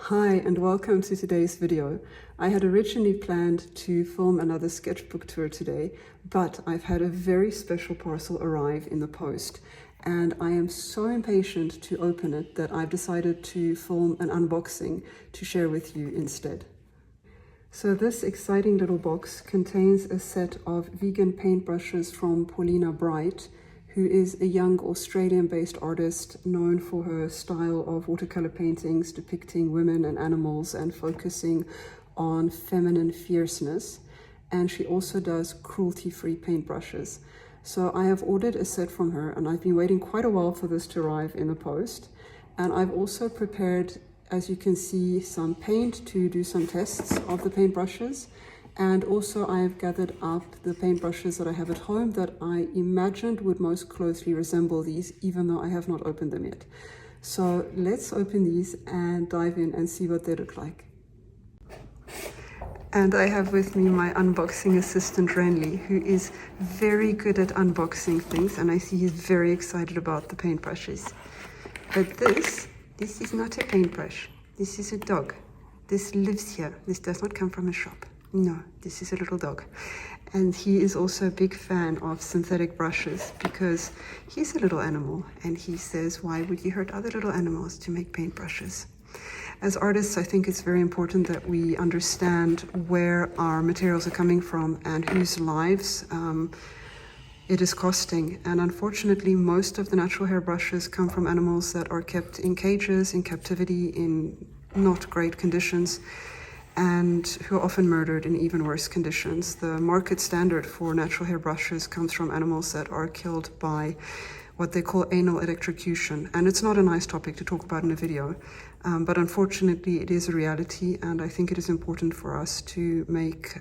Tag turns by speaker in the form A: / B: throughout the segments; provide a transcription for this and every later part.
A: Hi and welcome to today's video. I had originally planned to film another sketchbook tour today, but I've had a very special parcel arrive in the post and I am so impatient to open it that I've decided to film an unboxing to share with you instead. So this exciting little box contains a set of vegan paintbrushes from Polina Bright, who is a young Australian-based artist known for her style of watercolor paintings depicting women and animals and focusing on feminine fierceness. And she also does cruelty-free paintbrushes. So I have ordered a set from her and I've been waiting quite a while for this to arrive in the post. And I've also prepared, as you can see, some paint to do some tests of the paintbrushes. And also I have gathered up the paintbrushes that I have at home that I imagined would most closely resemble these, even though I have not opened them yet. So let's open these and dive in and see what they look like. And I have with me my unboxing assistant, Renly, who is very good at unboxing things, and I see he's very excited about the paintbrushes. But this is not a paintbrush. This is a dog. This lives here. This does not come from a shop. No, this is a little dog. And he is also a big fan of synthetic brushes because he's a little animal and he says, why would you hurt other little animals to make paintbrushes? As artists, I think it's very important that we understand where our materials are coming from and whose lives it is costing. And unfortunately, most of the natural hair brushes come from animals that are kept in cages, in captivity, in not great conditions, and who are often murdered in even worse conditions. The market standard for natural hair brushes comes from animals that are killed by what they call anal electrocution. And it's not a nice topic to talk about in a video, but unfortunately it is a reality, and I think it is important for us to make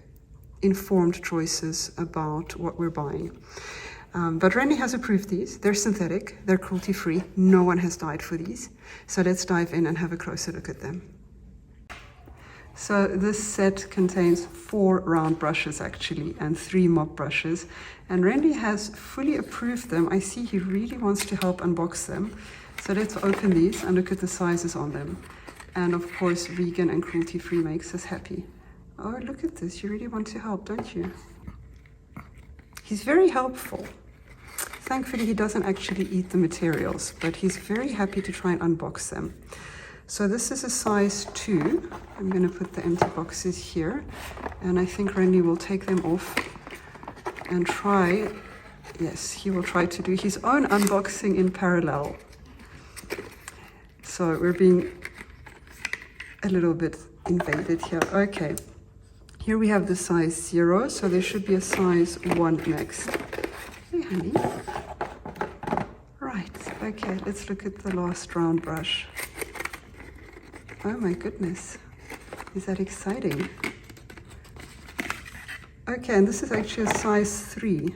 A: informed choices about what we're buying. But Renly has approved these. They're synthetic, they're cruelty-free, no one has died for these. So let's dive in and have a closer look at them. So this set contains 4 round brushes actually and 3 mop brushes, and Renly has fully approved them. I see he really wants to help unbox them. So let's open these and look at the sizes on them. And of course, vegan and cruelty-free makes us happy. Oh, look at this, you really want to help, don't you? He's very helpful. Thankfully, he doesn't actually eat the materials, but he's very happy to try and unbox them. So this is a size 2. I'm going to put the empty boxes here, and I think Renly will take them off and try, yes, he will try to do his own unboxing in parallel. So we're being a little bit invaded here. Okay, here we have the size 0, so there should be a size 1 next. Hey, honey. Right, okay, let's look at the last round brush. Oh my goodness, is that exciting? Okay, and this is actually a size 3.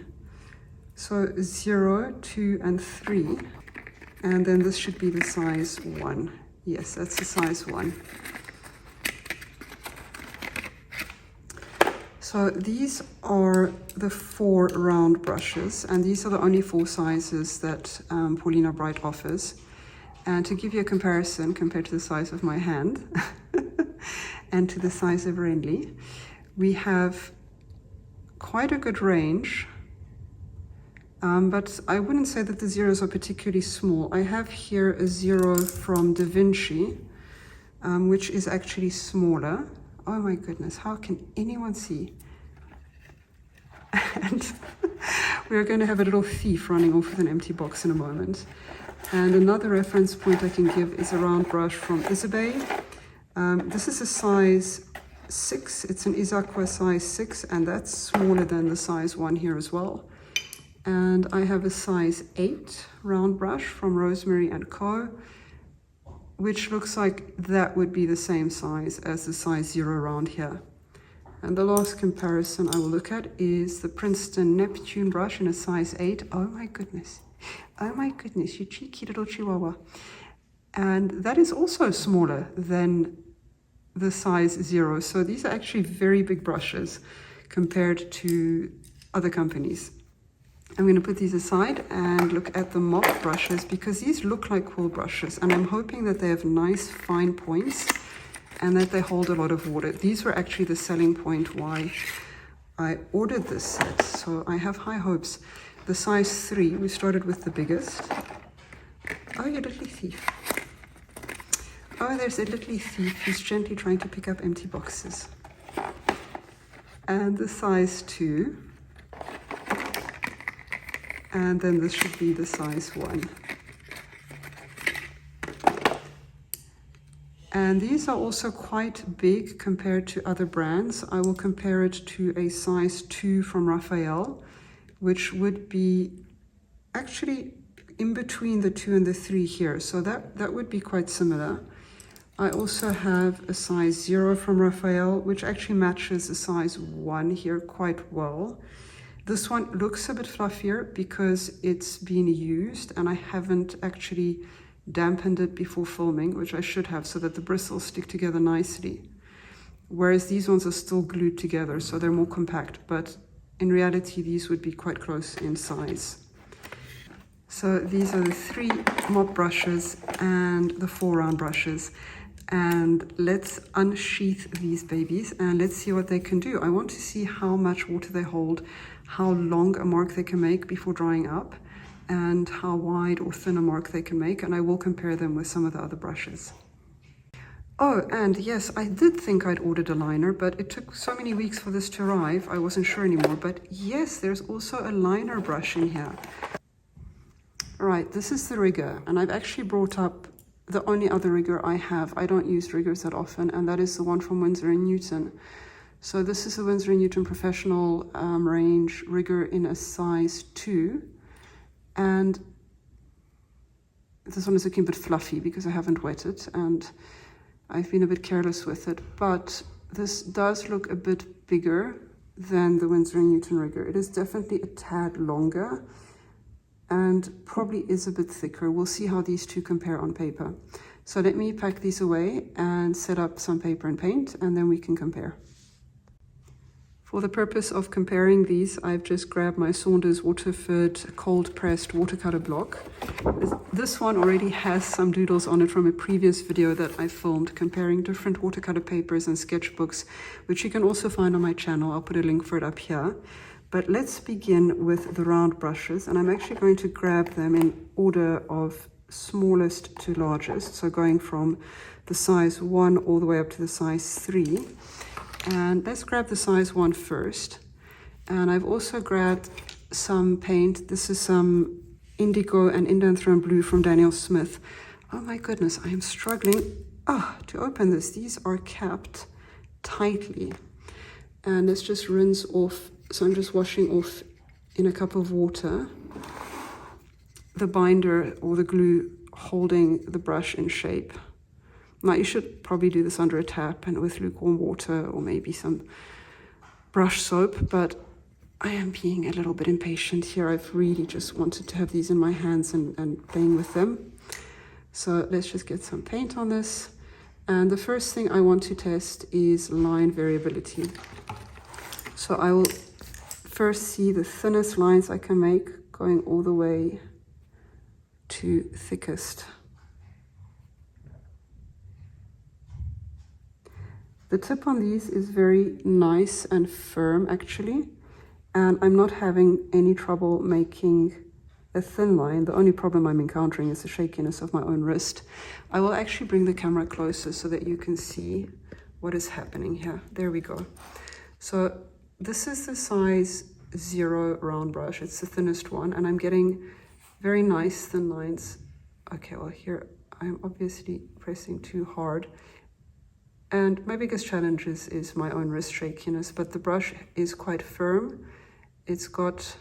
A: So 0, 2, and 3. And then this should be the size 1. Yes, that's the size 1. So these are the 4 round brushes, and these are the only 4 sizes that Polina Bright offers. And to give you a comparison compared to the size of my hand and to the size of Renly, we have quite a good range, but I wouldn't say that the zeros are particularly small. I have here a 0 from Da Vinci, which is actually smaller. Oh my goodness, how can anyone see? And we're going to have a little thief running off with an empty box in a moment. And another reference point I can give is a round brush from Isabey. This is a size 6. It's an Isaqua size 6, and that's smaller than the size 1 here as well. And I have a size 8 round brush from Rosemary and Co, which looks like that would be the same size as the size 0 round here. And the last comparison I will look at is the Princeton Neptune brush in a size 8. Oh my goodness. Oh my goodness, you cheeky little chihuahua. And that is also smaller than the size 0. So these are actually very big brushes compared to other companies. I'm going to put these aside and look at the mop brushes because these look like quill brushes, and I'm hoping that they have nice fine points and that they hold a lot of water. These were actually the selling point why I ordered this set, so I have high hopes. The size 3, we started with the biggest. Oh, you little thief. Oh, there's a little thief who's gently trying to pick up empty boxes. And the size 2. And then this should be the size 1. And these are also quite big compared to other brands. I will compare it to a size 2 from Raphael, which would be actually in between the 2 and the 3 here. So that would be quite similar. I also have a size 0 from Raphael, which actually matches a size 1 here quite well. This one looks a bit fluffier because it's been used and I haven't actually dampened it before filming, which I should have, so that the bristles stick together nicely. Whereas these ones are still glued together, so they're more compact, but in reality these would be quite close in size. So these are the 3 mop brushes and the 4 round brushes. And let's unsheath these babies and let's see what they can do. I want to see how much water they hold, how long a mark they can make before drying up, and how wide or thin a mark they can make, and I will compare them with some of the other brushes. Oh, and yes, I did think I'd ordered a liner, but it took so many weeks for this to arrive, I wasn't sure anymore. But yes, there's also a liner brush in here. All right, this is the rigger, and I've actually brought up the only other rigger I have. I don't use riggers that often, and that is the one from Winsor & Newton. So this is the Winsor & Newton Professional range rigger in a size 2. And this one is looking a bit fluffy because I haven't wet it and I've been a bit careless with it. But this does look a bit bigger than the Winsor & Newton rigger. It is definitely a tad longer and probably is a bit thicker. We'll see how these two compare on paper. So let me pack these away and set up some paper and paint, and then we can compare. For the purpose of comparing these, I've just grabbed my Saunders Waterford cold pressed watercolor block. This one already has some doodles on it from a previous video that I filmed comparing different watercolor papers and sketchbooks, which you can also find on my channel. I'll put a link for it up here. But let's begin with the round brushes, and I'm actually going to grab them in order of smallest to largest, so going from the size 1 all the way up to the size 3. And let's grab the size 1 first. And I've also grabbed some paint. This is some indigo and indanthrone blue from Daniel Smith. Oh my goodness, I am struggling to open this. These are capped tightly. And let's just rinse off. So I'm just washing off in a cup of water the binder or the glue holding the brush in shape. Now, you should probably do this under a tap and with lukewarm water or maybe some brush soap, but I am being a little bit impatient here. I've really just wanted to have these in my hands and playing with them. So let's just get some paint on this. And the first thing I want to test is line variability. So I will first see the thinnest lines I can make going all the way to thickest. The tip on these is very nice and firm actually, and I'm not having any trouble making a thin line. The only problem I'm encountering is the shakiness of my own wrist. I will actually bring the camera closer so that you can see what is happening here. There we go. So this is the size 0 round brush. It's the thinnest one, and I'm getting very nice thin lines. Okay, well here I'm obviously pressing too hard. And my biggest challenge is my own wrist shakiness, but the brush is quite firm. It's got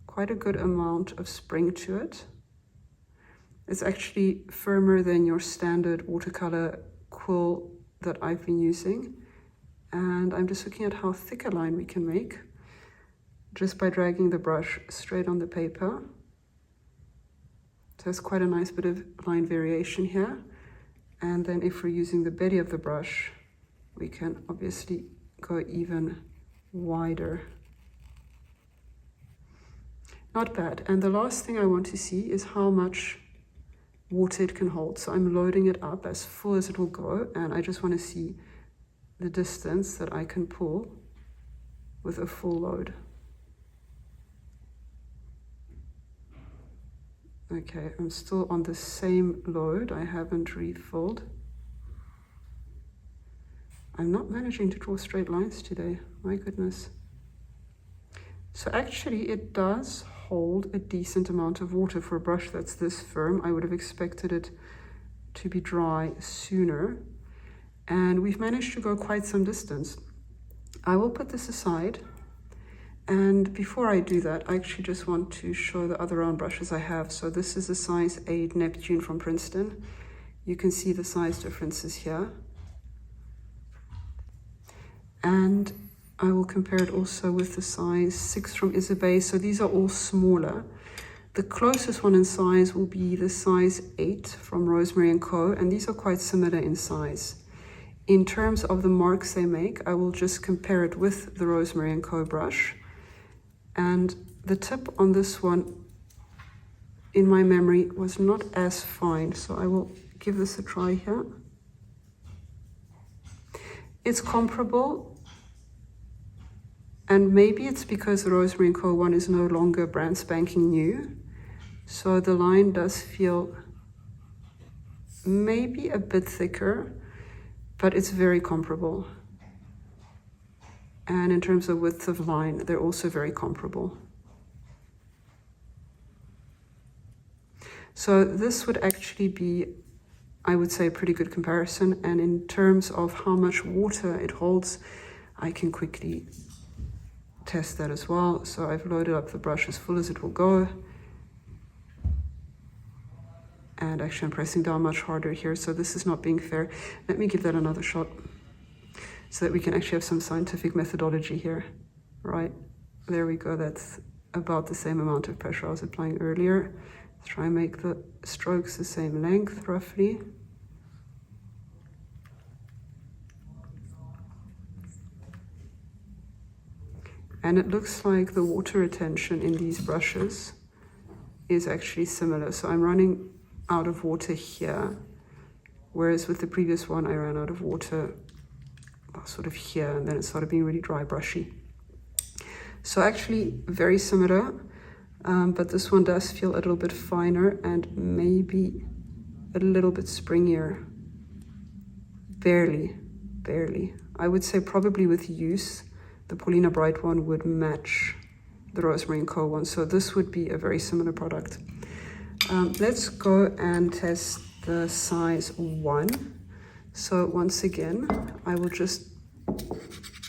A: quite a good amount of spring to it. It's actually firmer than your standard watercolor quill that I've been using. And I'm just looking at how thick a line we can make just by dragging the brush straight on the paper. So there's quite a nice bit of line variation here. And then if we're using the belly of the brush, we can obviously go even wider. Not bad. And the last thing I want to see is how much water it can hold. So I'm loading it up as full as it will go, and I just want to see the distance that I can pull with a full load. Okay, I'm still on the same load. I haven't refilled. I'm not managing to draw straight lines today, my goodness. So actually it does hold a decent amount of water for a brush that's this firm. I would have expected it to be dry sooner. And we've managed to go quite some distance. I will put this aside. And before I do that, I actually just want to show the other round brushes I have. So this is a size 8 Neptune from Princeton. You can see the size differences here. And I will compare it also with the size 6 from Isabey. So these are all smaller. The closest one in size will be the size 8 from Rosemary and Co. And these are quite similar in size. In terms of the marks they make, I will just compare it with the Rosemary and Co. brush. And the tip on this one, in my memory, was not as fine. So I will give this a try here. It's comparable. And maybe it's because the Rosemary & Co. one is no longer brand spanking new. So the line does feel maybe a bit thicker, but it's very comparable. And in terms of width of line, they're also very comparable. So this would actually be, I would say, a pretty good comparison. And in terms of how much water it holds, I can quickly test that as well. So I've loaded up the brush as full as it will go. And actually I'm pressing down much harder here, so this is not being fair. Let me give that another shot so that we can actually have some scientific methodology here. Right, there we go. That's about the same amount of pressure I was applying earlier. Let's try and make the strokes the same length, roughly. And it looks like the water retention in these brushes is actually similar. So I'm running out of water here, whereas with the previous one I ran out of water sort of here, and then it started being really dry brushy. So actually very similar, but this one does feel a little bit finer and maybe a little bit springier. Barely. I would say probably with use, the Polina Bright one would match the Rosemary & Co. one. So this would be a very similar product. Let's go and test the size 1. So once again, I will just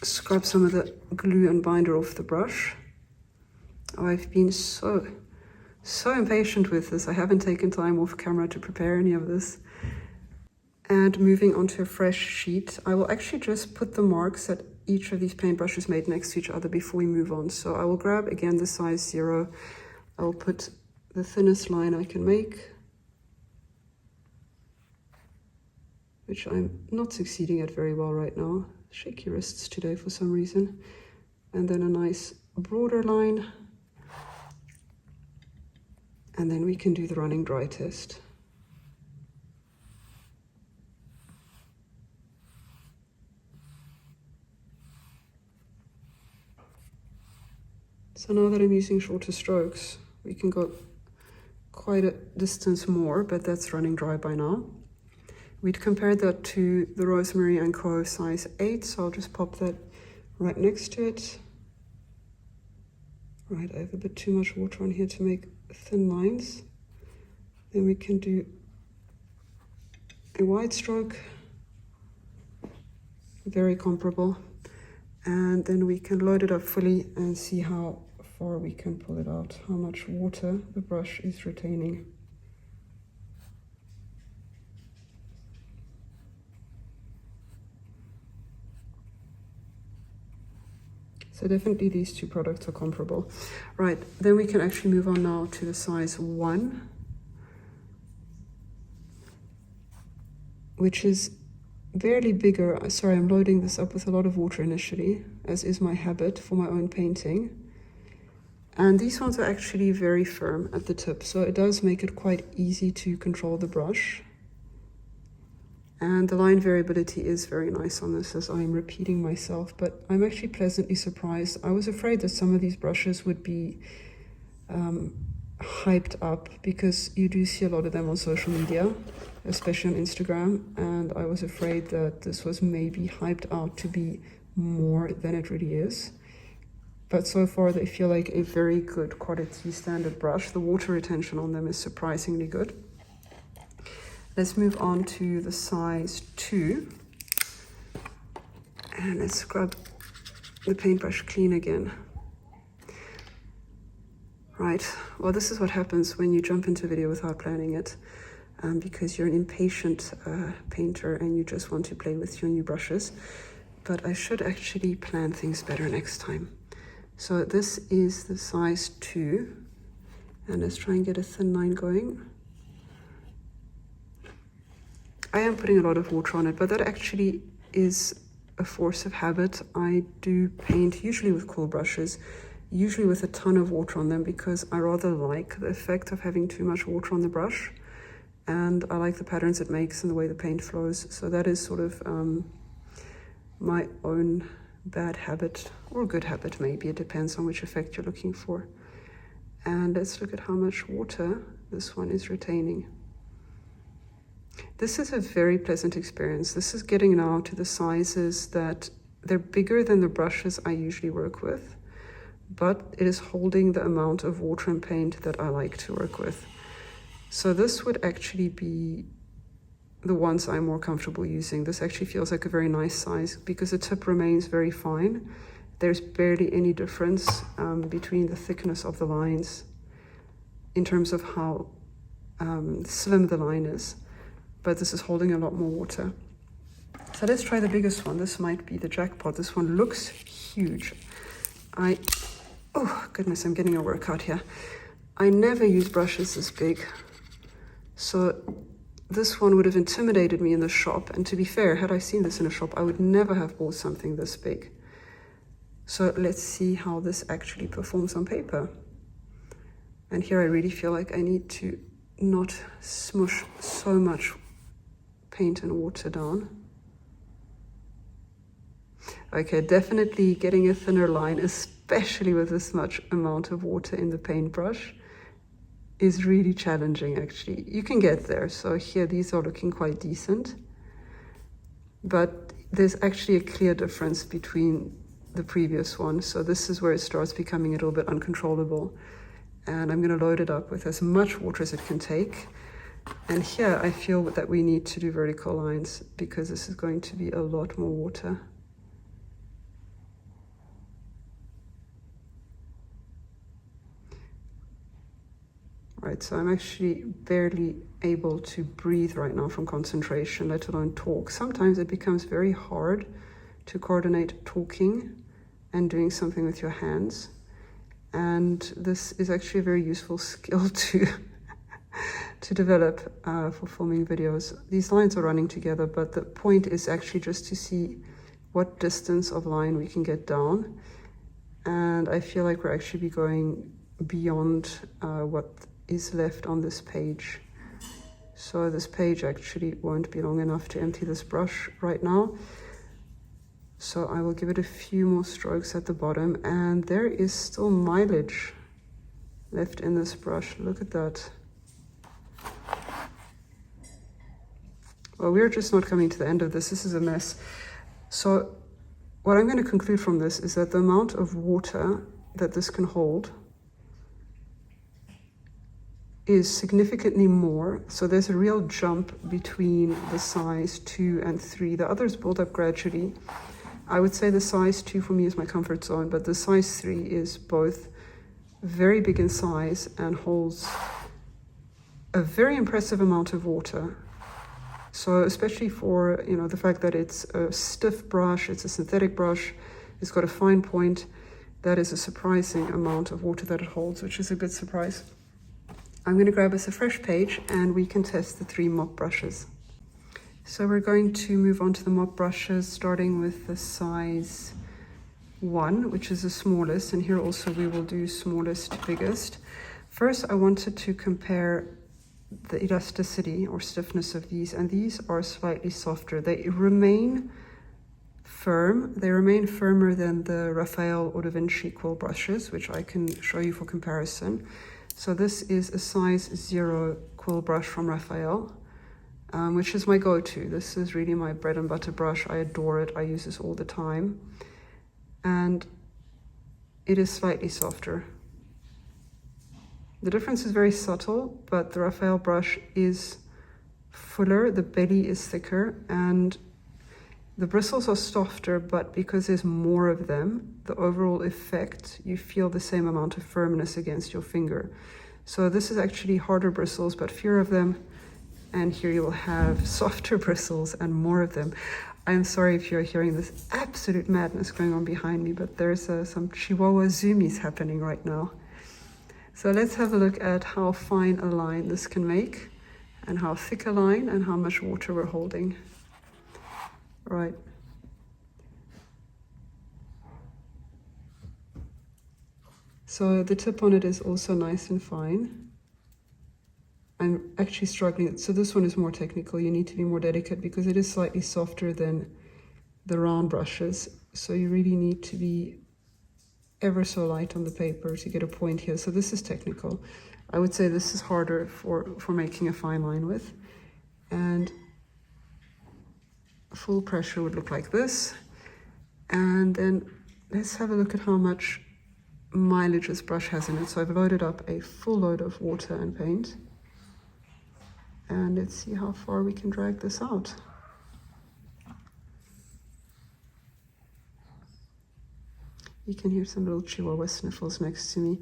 A: scrub some of the glue and binder off the brush. Oh, I've been so impatient with this. I haven't taken time off camera to prepare any of this. And moving onto a fresh sheet, I will actually just put the marks that each of these paintbrushes made next to each other before we move on. So I will grab again the size 0. I will put the thinnest line I can make, which I'm not succeeding at very well right now. Shaky wrists today for some reason. And then a nice broader line. And then we can do the running dry test. So now that I'm using shorter strokes, we can go quite a distance more, but that's running dry by now. We'd compared that to the Rosemary & Co. size 8, so I'll just pop that right next to it. Right, I have a bit too much water on here to make thin lines. Then we can do a wide stroke, very comparable. And then we can load it up fully and see how far we can pull it out, how much water the brush is retaining. So definitely these two products are comparable. Right, then we can actually move on now to the size 1, which is barely bigger. Sorry, I'm loading this up with a lot of water initially, as is my habit for my own painting. And these ones are actually very firm at the tip, so it does make it quite easy to control the brush. And the line variability is very nice on this, as I'm repeating myself, but I'm actually pleasantly surprised. I was afraid that some of these brushes would be hyped up, because you do see a lot of them on social media, especially on Instagram, and I was afraid that this was maybe hyped out to be more than it really is. But so far they feel like a very good quality standard brush. The water retention on them is surprisingly good. Let's move on to the size 2. And let's scrub the paintbrush clean again. Right, well, this is what happens when you jump into a video without planning it, because you're an impatient painter and you just want to play with your new brushes. But I should actually plan things better next time. So this is the size 2, and let's try and get a thin line going. I am putting a lot of water on it, but that actually is a force of habit. I do paint usually with quill brushes, usually with a ton of water on them, because I rather like the effect of having too much water on the brush, and I like the patterns it makes and the way the paint flows. So that is sort of my own bad habit, or good habit maybe, it depends on which effect you're looking for. And let's look at how much water this one is retaining. This is a very pleasant experience. This is getting now to the sizes that they're bigger than the brushes I usually work with, but it is holding the amount of water and paint that I like to work with. So this would actually be the ones I'm more comfortable using. This actually feels like a very nice size because the tip remains very fine. There's barely any difference between the thickness of the lines in terms of how slim the line is, but this is holding a lot more water. So let's try the biggest one. This might be the jackpot. This one looks huge. Oh goodness, I'm getting a workout here. I never use brushes this big. So this one would have intimidated me in the shop. And to be fair, had I seen this in a shop, I would never have bought something this big. So let's see how this actually performs on paper. And here I really feel like I need to not smush so much paint and water down. Okay, definitely getting a thinner line, especially with this much amount of water in the paintbrush, is really challenging actually. You can get there. So here these are looking quite decent, but there's actually a clear difference between the previous one. So this is where it starts becoming a little bit uncontrollable. And I'm going to load it up with as much water as it can take. And here I feel that we need to do vertical lines because this is going to be a lot more water. Right, so I'm actually barely able to breathe right now from concentration, let alone talk. Sometimes it becomes very hard to coordinate talking and doing something with your hands. And this is actually a very useful skill to develop for filming videos. These lines are running together, but the point is actually just to see what distance of line we can get down. And I feel like we're actually going beyond what is left on this page. So this page actually won't be long enough to empty this brush right now. So I will give it a few more strokes at the bottom, and there is still mileage left in this brush. Look at that. Well, we're just not coming to the end of this. This is a mess. So what I'm going to conclude from this is that the amount of water that this can hold is significantly more. So there's a real jump between the size 2 and 3. The others build up gradually. I would say the size 2 for me is my comfort zone, but the size 3 is both very big in size and holds a very impressive amount of water. So especially for, you know, the fact that it's a stiff brush, it's a synthetic brush, it's got a fine point, that is a surprising amount of water that it holds, which is a good surprise. I'm going to grab us a fresh page and we can test the 3 mop brushes. So we're going to move on to the mop brushes, starting with the size 1, which is the smallest, and here also we will do smallest to biggest. First, I wanted to compare the elasticity or stiffness of these, and these are slightly softer. They remain firm. They remain firmer than the Raphael or Da Vinci quill brushes, which I can show you for comparison. So this is a size 0 quill brush from Raphael, which is my go-to. This is really my bread and butter brush. I adore it. I use this all the time. And it is slightly softer. The difference is very subtle, but the Raphael brush is fuller, the belly is thicker, and the bristles are softer, but because there's more of them, the overall effect, you feel the same amount of firmness against your finger. So this is actually harder bristles, but fewer of them, and here you will have softer bristles and more of them. I'm sorry if you're hearing this absolute madness going on behind me, but there's some Chihuahua zoomies happening right now. So let's have a look at how fine a line this can make, and how thick a line, and how much water we're holding. Right. So the tip on it is also nice and fine. I'm actually struggling. So this one is more technical. You need to be more delicate because it is slightly softer than the round brushes. So you really need to be ever so light on the paper to get a point here. So this is technical. I would say this is harder for making a fine line with. And full pressure would look like this. And then let's have a look at how much mileage this brush has in it. So I've loaded up a full load of water and paint. And let's see how far we can drag this out. You can hear some little Chihuahua sniffles next to me.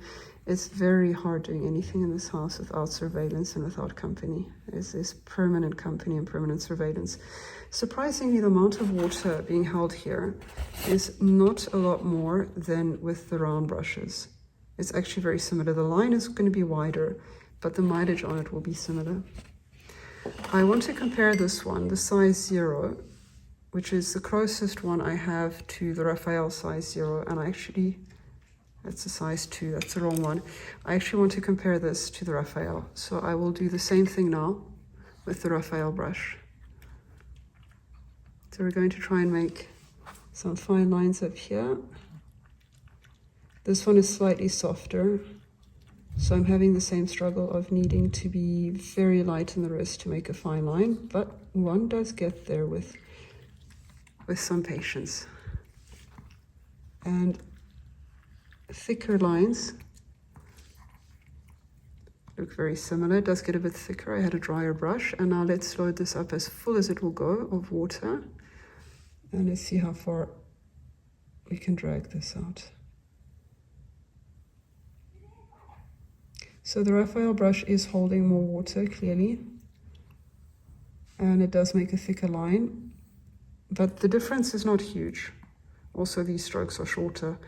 A: It's very hard doing anything in this house without surveillance and without company. There's this permanent company and permanent surveillance. Surprisingly, the amount of water being held here is not a lot more than with the round brushes. It's actually very similar. The line is going to be wider, but the mileage on it will be similar. I want to compare this one, the size 0, which is the closest one I have to the Raphael size 0, and that's a size 2, that's the wrong one. I actually want to compare this to the Raphael, so I will do the same thing now with the Raphael brush. So we're going to try and make some fine lines up here. This one is slightly softer, so I'm having the same struggle of needing to be very light in the wrist to make a fine line, but one does get there with some patience. And thicker lines look very similar. It does get a bit thicker. I had a drier brush, and now let's load this up as full as it will go of water, and let's see how far we can drag this out. So the Raphael brush is holding more water, clearly, and it does make a thicker line, but the difference is not huge. Also, these strokes are shorter.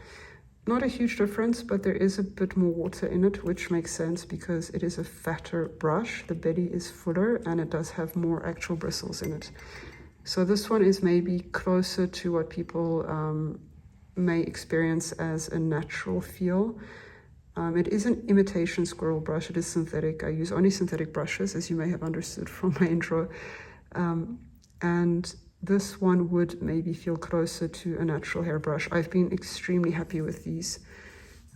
A: Not a huge difference, but there is a bit more water in it, which makes sense because it is a fatter brush. The belly is fuller, and it does have more actual bristles in it. So this one is maybe closer to what people may experience as a natural feel. It is an imitation squirrel brush. It is synthetic. I use only synthetic brushes, as you may have understood from my intro. And this one would maybe feel closer to a natural hairbrush. I've been extremely happy with these.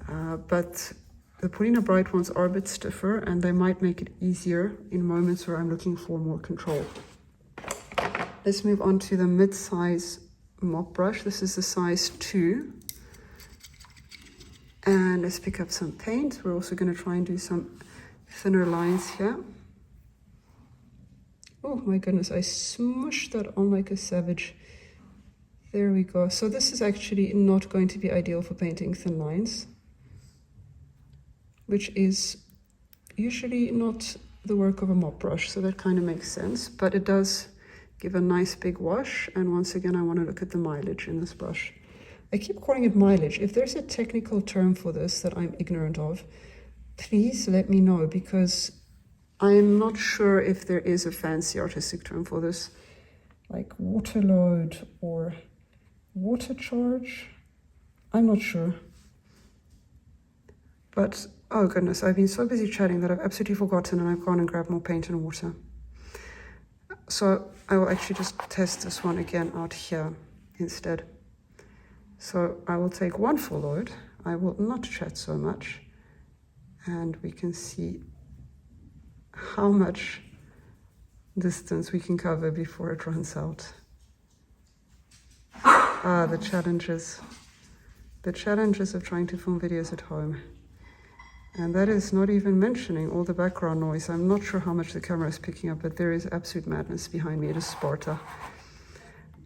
A: But the Polina Bright ones are a bit stiffer, and they might make it easier in moments where I'm looking for more control. Let's move on to the mid-size mop brush. This is the size 2. And let's pick up some paint. We're also going to try and do some thinner lines here. Oh my goodness, I smushed that on like a savage. There we go. So this is actually not going to be ideal for painting thin lines, which is usually not the work of a mop brush, so that kind of makes sense, but it does give a nice big wash. And once again, I want to look at the mileage in this brush. I keep calling it mileage. If there's a technical term for this that I'm ignorant of, please let me know, because I'm not sure if there is a fancy artistic term for this, like water load or water charge. I'm not sure. But, oh goodness, I've been so busy chatting that I've absolutely forgotten, and I've gone and grabbed more paint and water. So I will actually just test this one again out here instead. So I will take one full load. I will not chat so much, and we can see how much distance we can cover before it runs out. Ah, the challenges of trying to film videos at home. And that is not even mentioning all the background noise. I'm not sure how much the camera is picking up, but there is absolute madness behind me. It is Sparta.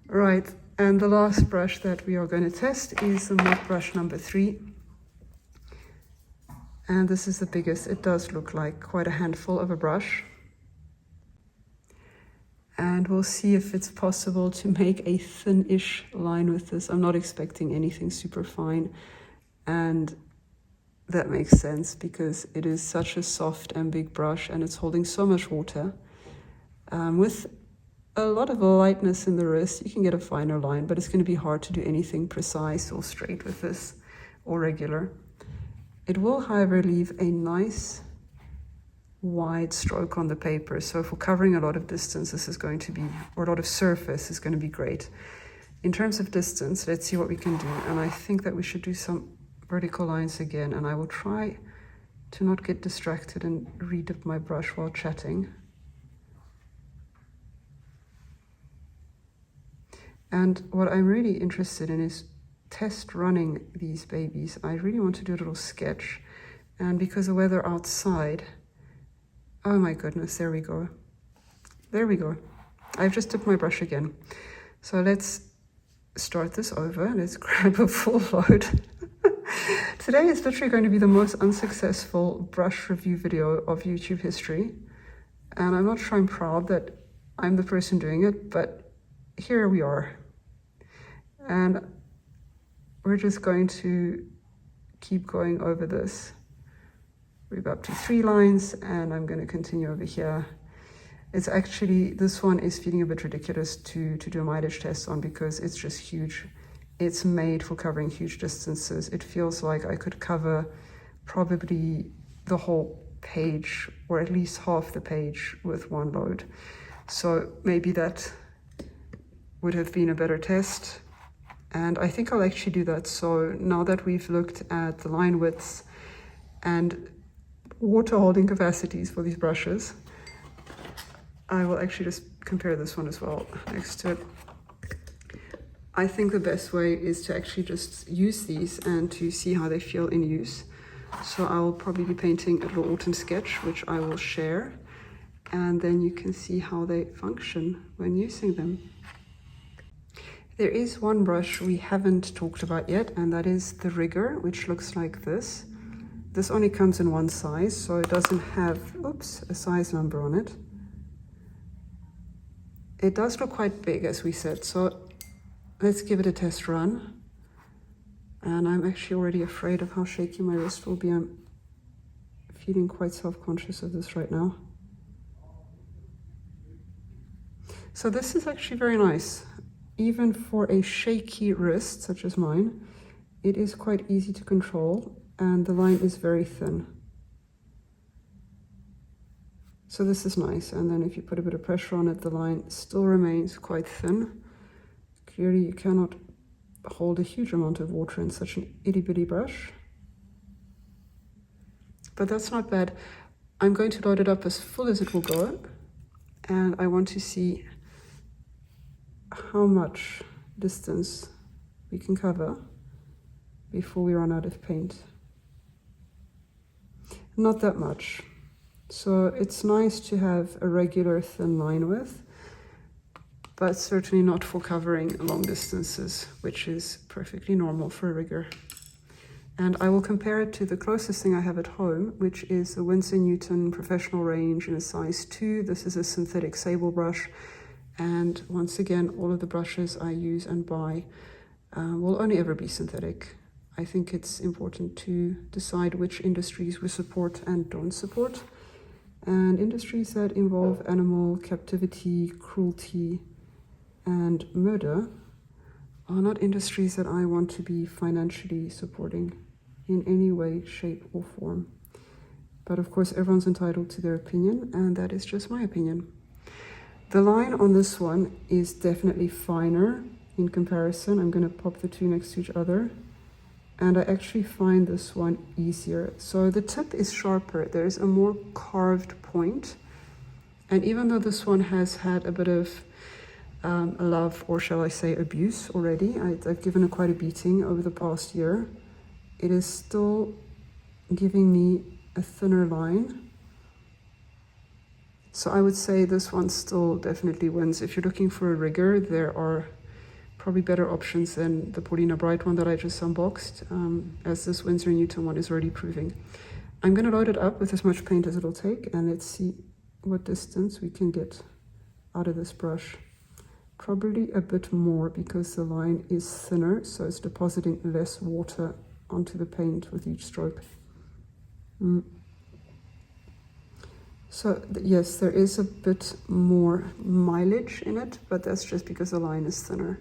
A: Right, and the last brush that we are going to test is the mud brush number 3. And this is the biggest. It does look like quite a handful of a brush. And we'll see if it's possible to make a thin-ish line with this. I'm not expecting anything super fine. And that makes sense because it is such a soft and big brush, and it's holding so much water. With a lot of lightness in the wrist, you can get a finer line, but it's going to be hard to do anything precise or straight with this or regular. It will, however, leave a nice wide stroke on the paper. So for covering a lot of distance, this is going to be, or a lot of surface is going to be great. In terms of distance, let's see what we can do. And I think that we should do some vertical lines again. And I will try to not get distracted and redip my brush while chatting. And what I'm really interested in is test running these babies. I really want to do a little sketch, and because the weather outside, oh my goodness, there we go. I've just dipped my brush again. So let's start this over. Let's grab a full load. Today is literally going to be the most unsuccessful brush review video of YouTube history, and I'm not sure I'm proud that I'm the person doing it, but here we are. And we're just going to keep going over this. We're up to 3 lines, and I'm going to continue over here. It's actually, this one is feeling a bit ridiculous to do a mileage test on because it's just huge. It's made for covering huge distances. It feels like I could cover probably the whole page, or at least half the page, with one load. So maybe that would have been a better test. And I think I'll actually do that. So now that we've looked at the line widths and water holding capacities for these brushes, I will actually just compare this one as well next to it. I think the best way is to actually just use these and to see how they feel in use. So I'll probably be painting a little autumn sketch, which I will share, and then you can see how they function when using them. There is one brush we haven't talked about yet, and that is the rigger, which looks like this. This only comes in one size, so it doesn't have, a size number on it. It does look quite big, as we said, so let's give it a test run. And I'm actually already afraid of how shaky my wrist will be. I'm feeling quite self-conscious of this right now. So this is actually very nice. Even for a shaky wrist, such as mine, it is quite easy to control, and the line is very thin. So this is nice, and then if you put a bit of pressure on it, the line still remains quite thin. Clearly you cannot hold a huge amount of water in such an itty-bitty brush. But that's not bad. I'm going to load it up as full as it will go, and I want to see how much distance we can cover before we run out of paint. Not that much. So it's nice to have a regular thin line width, but certainly not for covering long distances, which is perfectly normal for a rigger. And I will compare it to the closest thing I have at home, which is a Winsor & Newton professional range in a size 2. This is a synthetic sable brush. And once again, all of the brushes I use and buy will only ever be synthetic. I think it's important to decide which industries we support and don't support. And industries that involve animal captivity, cruelty, and murder are not industries that I want to be financially supporting in any way, shape or form. But of course, everyone's entitled to their opinion, and that is just my opinion. The line on this one is definitely finer in comparison. I'm going to pop the two next to each other, and I actually find this one easier. So the tip is sharper. There's a more carved point. And even though this one has had a bit of love, or shall I say abuse already, I've given it quite a beating over the past year, it is still giving me a thinner line. So I would say this one still definitely wins. If you're looking for a rigger, there are probably better options than the Polina Bright one that I just unboxed, as this Winsor & Newton one is already proving. I'm going to load it up with as much paint as it'll take, and let's see what distance we can get out of this brush. Probably a bit more because the line is thinner, so it's depositing less water onto the paint with each stroke. So yes, there is a bit more mileage in it, but that's just because the line is thinner.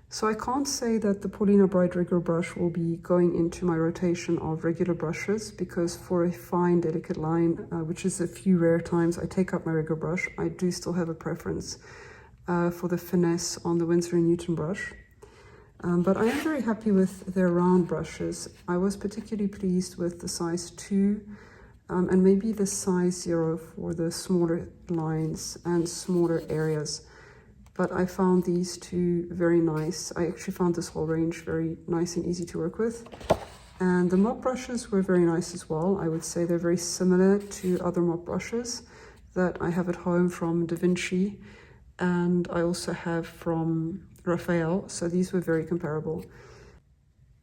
A: So I can't say that the Polina Bright rigger brush will be going into my rotation of regular brushes, because for a fine, delicate line, which is a few rare times I take up my rigger brush, I do still have a preference for the finesse on the Winsor & Newton brush. But I am very happy with their round brushes. I was particularly pleased with the size 2 and maybe the size 0 for the smaller lines and smaller areas. But I found these two very nice. I actually found this whole range very nice and easy to work with. And the mop brushes were very nice as well. I would say they're very similar to other mop brushes that I have at home from Vinci, and I also have from Raphael, so these were very comparable.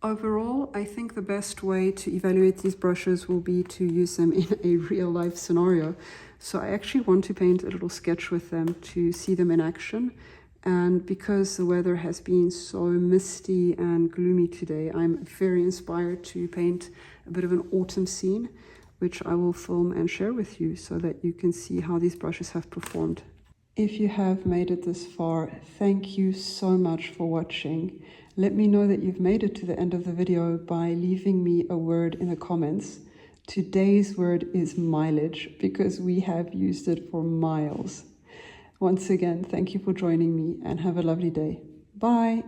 A: Overall, I think the best way to evaluate these brushes will be to use them in a real-life scenario. So I actually want to paint a little sketch with them to see them in action. And because the weather has been so misty and gloomy today, I'm very inspired to paint a bit of an autumn scene, which I will film and share with you so that you can see how these brushes have performed. If you have made it this far, thank you so much for watching. Let me know that you've made it to the end of the video by leaving me a word in the comments. Today's word is mileage, because we have used it for miles. Once again, thank you for joining me and have a lovely day. Bye.